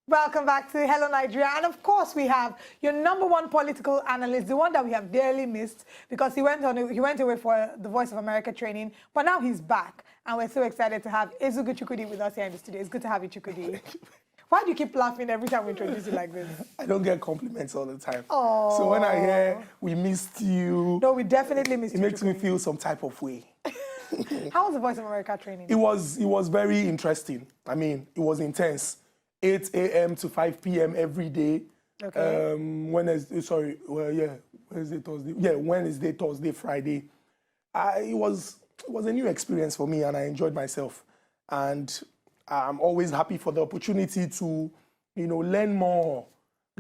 Welcome back to Hello Nigeria. And of course, we have your #1 political analyst, the one that we have dearly missed because he went away for the Voice of America training, but now he's back. And we're so excited to have Ezugu Chukwudi with us here in the studio. It's good to have you, Chukwudi. Why do you keep laughing every time we introduce you like this? I don't get compliments all the time. Oh. So when I hear we missed you, no, we definitely missed you. It makes me feel some type of way. How was the Voice of America training? It was very interesting. I mean, it was intense. 8 a.m. to 5 p.m. every day. Okay. Wednesday, Thursday. Yeah, Wednesday, Thursday, Friday. It was a new experience for me, and I enjoyed myself. And I'm always happy for the opportunity to, learn more,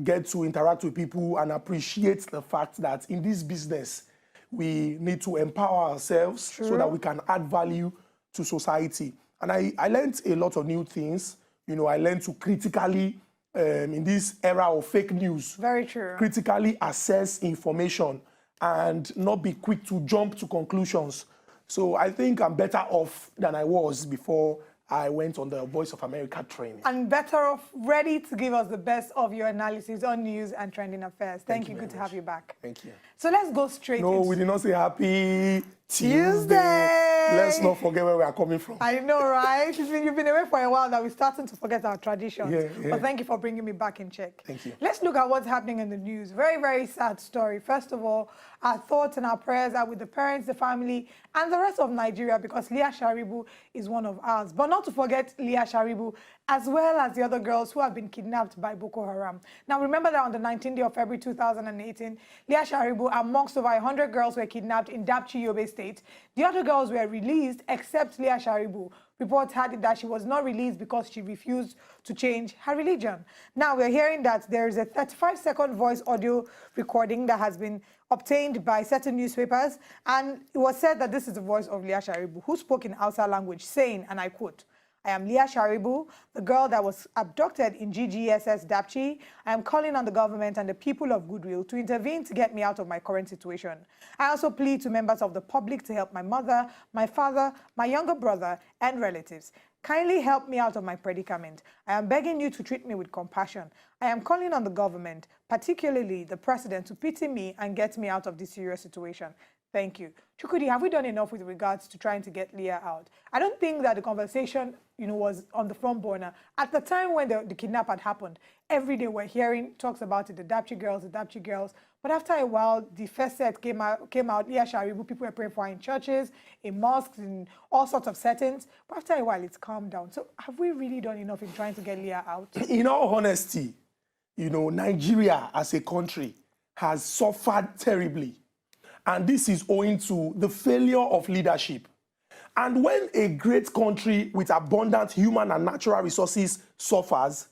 get to interact with people, and appreciate the fact that in this business, we need to empower ourselves so that we can add value to society. And I learned a lot of new things. I learned to critically, in this era of fake news, very true, critically assess information and not be quick to jump to conclusions. So I think I'm better off than I was before I went on the Voice of America training. And better off, ready to give us the best of your analysis on news and trending affairs. Thank you. Good to have you back. Thank you. So let's go straight No, we did not say happy Tuesday. Let's not forget where we are coming from. I know, right? You've been away for a while now. We're starting to forget our traditions. Yeah. But thank you for bringing me back in check. Thank you. Let's look at what's happening in the news. Very, very sad story. First of all, our thoughts and our prayers are with the parents, the family, and the rest of Nigeria because Leah Sharibu is one of ours. But not to forget Leah Sharibu, as well as the other girls who have been kidnapped by Boko Haram. Now, remember that on the 19th day of February 2018, Leah Sharibu, amongst over 100 girls, were kidnapped in Dapchi, Yobe State. The other girls were released, except Leah Sharibu. Reports had it that she was not released because she refused to change her religion. Now, we're hearing that there is a 35-second voice audio recording that has been obtained by certain newspapers, and it was said that this is the voice of Leah Sharibu, who spoke in Hausa language, saying, and I quote, "I am Leah Sharibu, the girl that was abducted in GGSS Dapchi. I am calling on the government and the people of goodwill to intervene to get me out of my current situation. I also plead to members of the public to help my mother, my father, my younger brother, and relatives. Kindly help me out of my predicament. I am begging you to treat me with compassion. I am calling on the government, particularly the president, to pity me and get me out of this serious situation. Thank you." Chukwudi, have we done enough with regards to trying to get Leah out? I don't think that the conversation, was on the front burner. At the time when the kidnap had happened, every day we're hearing talks about it, the Dapchi girls. But after a while, the first set came out, Leah Sharibu, people were praying for her in churches, in mosques, in all sorts of settings. But after a while, it's calmed down. So have we really done enough in trying to get Leah out? In all honesty, Nigeria as a country has suffered terribly. And this is owing to the failure of leadership. And when a great country with abundant human and natural resources suffers,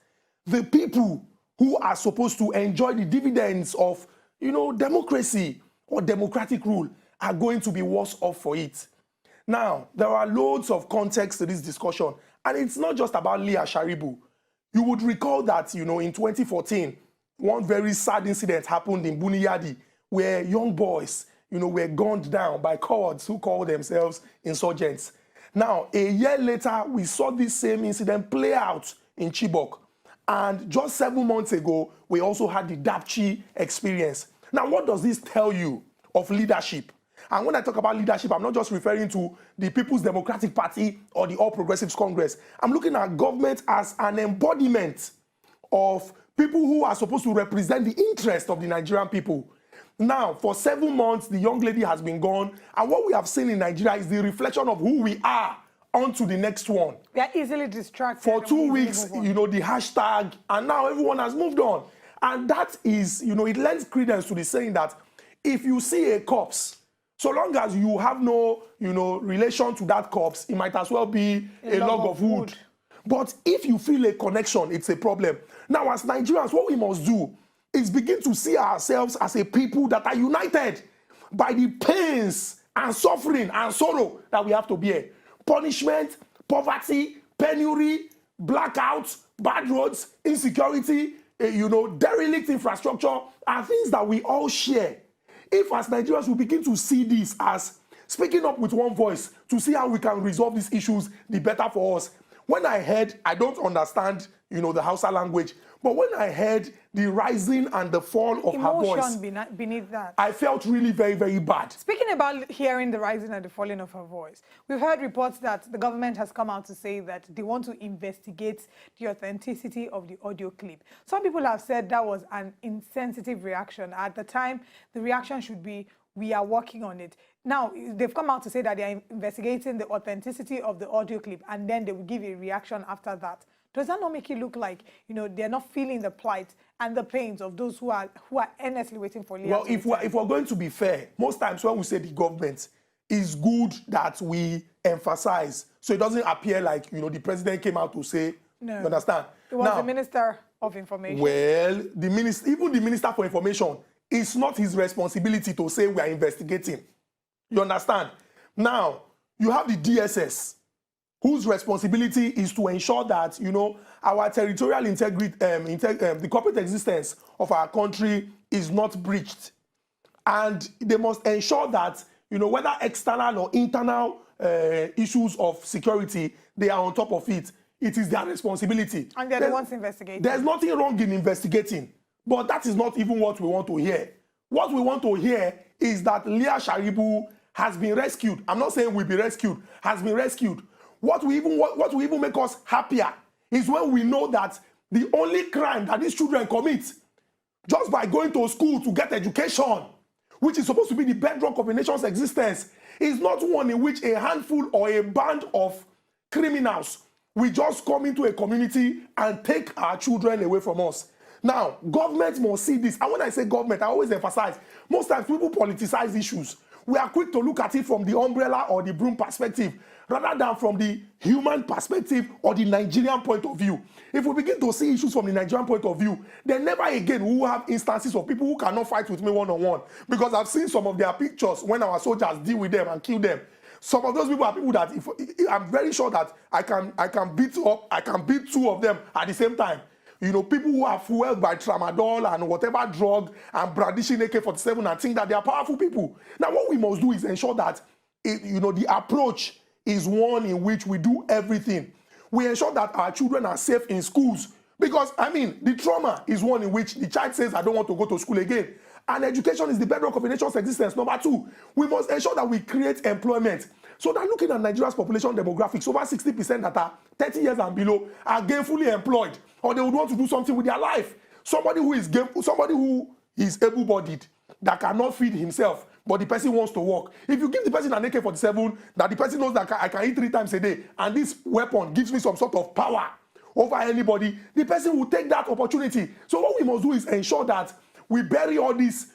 the people who are supposed to enjoy the dividends of, democracy or democratic rule are going to be worse off for it. Now, there are loads of context to this discussion, and it's not just about Leah Sharibu. You would recall that, in 2014, one very sad incident happened in Buniyadi where young boys were gunned down by cowards who call themselves insurgents. Now, a year later, we saw this same incident play out in Chibok. And just 7 months ago, we also had the Dapchi experience. Now, what does this tell you of leadership? And when I talk about leadership, I'm not just referring to the People's Democratic Party or the All Progressives Congress. I'm looking at government as an embodiment of people who are supposed to represent the interest of the Nigerian people. Now, for 7 months, the young lady has been gone. And what we have seen in Nigeria is the reflection of who we are onto the next one. We are easily distracted. For 2 weeks, the hashtag, and now everyone has moved on. And that is, it lends credence to the saying that if you see a corpse, so long as you have no, relation to that corpse, it might as well be a log of wood. But if you feel a connection, it's a problem. Now, as Nigerians, what we must do is begin to see ourselves as a people that are united by the pains and suffering and sorrow that we have to bear. Punishment, poverty, penury, blackouts, bad roads, insecurity, derelict infrastructure are things that we all share. If as Nigerians we begin to see this as speaking up with one voice to see how we can resolve these issues, the better for us. when I heard, I don't understand, the Hausa language, but when I heard the rising and the fall of her voice, beneath that, I felt really very, very bad. Speaking about hearing the rising and the falling of her voice, we've heard reports that the government has come out to say that they want to investigate the authenticity of the audio clip. Some people have said that was an insensitive reaction. At the time, the reaction should be, we are working on it. Now, they've come out to say that they are investigating the authenticity of the audio clip, and then they will give a reaction after that. Does that not make it look like, they're not feeling the plight and the pains of those who are earnestly waiting for Leah? Well, if we're going to be fair, most times when we say the government, it's good that we emphasize, so it doesn't appear like, the president came out to say, no. You understand? It was the Minister of Information. Well, even the Minister for Information, it's not his responsibility to say we are investigating. You understand? Now, you have the DSS, whose responsibility is to ensure that, our territorial integrity, the corporate existence of our country is not breached. And they must ensure that, whether external or internal issues of security, they are on top of it. It is their responsibility. And they're the ones investigating. There's nothing wrong in investigating, but that is not even what we want to hear. What we want to hear is that Leah Sharibu has been rescued. I'm not saying will be rescued, has been rescued. What will even make us happier is when we know that the only crime that these children commit, just by going to school to get education, which is supposed to be the bedrock of a nation's existence, is not one in which a handful or a band of criminals will just come into a community and take our children away from us. Now, government must see this. And when I say government, I always emphasize, most times people politicize issues. We are quick to look at it from the umbrella or the broom perspective, rather than from the human perspective or the Nigerian point of view. If we begin to see issues from the Nigerian point of view, then never again we will have instances of people who cannot fight with me one-on-one. Because I've seen some of their pictures when our soldiers deal with them and kill them. Some of those people are people that I'm very sure that I can beat two of them at the same time. People who are fueled by tramadol and whatever drug and brandishing AK-47 and think that they are powerful people. Now, what we must do is ensure that, the approach is one in which we do everything. We ensure that our children are safe in schools. Because, the trauma is one in which the child says, I don't want to go to school again. And education is the bedrock of a nation's existence. Number two, we must ensure that we create employment. So that looking at Nigeria's population demographics, over 60% that are 30 years and below are gainfully employed, or they would want to do something with their life. Somebody who is able-bodied, that cannot feed himself, but the person wants to work. If you give the person an AK-47, that the person knows that I can eat 3 times a day, and this weapon gives me some sort of power over anybody, the person will take that opportunity. So what we must do is ensure that we bury all these,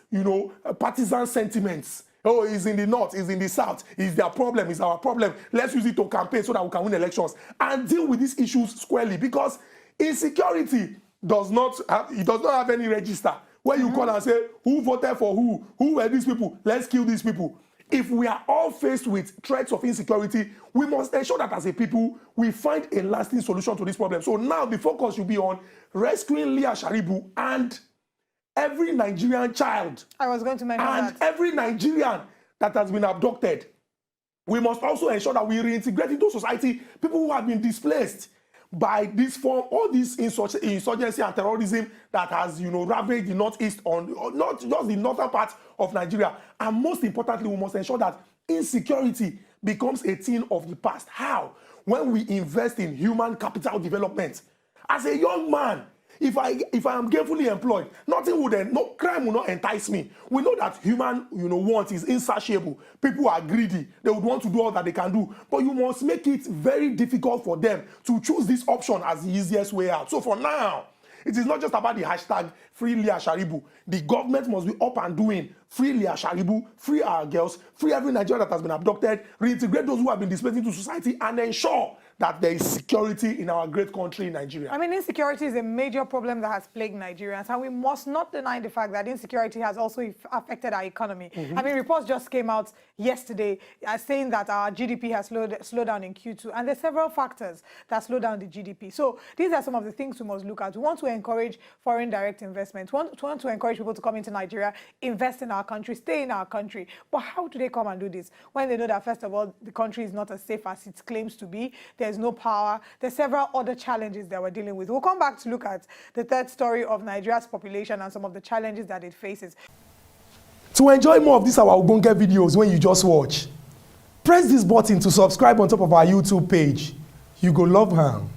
partisan sentiments. Oh, he's in the north, he's in the south, it's their problem, it's our problem. Let's use it to campaign so that we can win elections and deal with these issues squarely, because insecurity does not have any register where you call and say, who voted for who were these people, let's kill these people. If we are all faced with threats of insecurity, we must ensure that as a people, we find a lasting solution to this problem. So now the focus should be on rescuing Leah Sharibu and every Nigerian child. I was going to mention that. And every Nigerian that has been abducted. We must also ensure that we reintegrate into society people who have been displaced by this form, all this insurgency and terrorism that has, ravaged the northeast, not just the northern part of Nigeria. And most importantly, we must ensure that insecurity becomes a thing of the past. How? When we invest in human capital development. As a young man, if I am gainfully employed, no crime will not entice me. We know that human, want is insatiable. People are greedy. They would want to do all that they can do. But you must make it very difficult for them to choose this option as the easiest way out. So for now, it is not just about the hashtag Free Leah Sharibu. The government must be up and doing. Free Leah Sharibu, free our girls, free every Nigerian that has been abducted, reintegrate those who have been displaced into society, and ensure that there is security in our great country, Nigeria. Insecurity is a major problem that has plagued Nigerians, and we must not deny the fact that insecurity has also affected our economy. Reports just came out yesterday saying that our GDP has slowed down in Q2, and there are several factors that slow down the GDP. So these are some of the things we must look at. We want to encourage foreign direct investment. We want to encourage people to come into Nigeria, invest in our our country, stay in our country. But how do they come and do this when they know that, first of all, the country is not as safe as it claims to be? There's no power. There's several other challenges that we're dealing with. We'll come back to look at the third story of Nigeria's population and some of the challenges that it faces. To enjoy more of these our Ogbonge videos when you just watch, press this button to subscribe on top of our YouTube page. You go love am.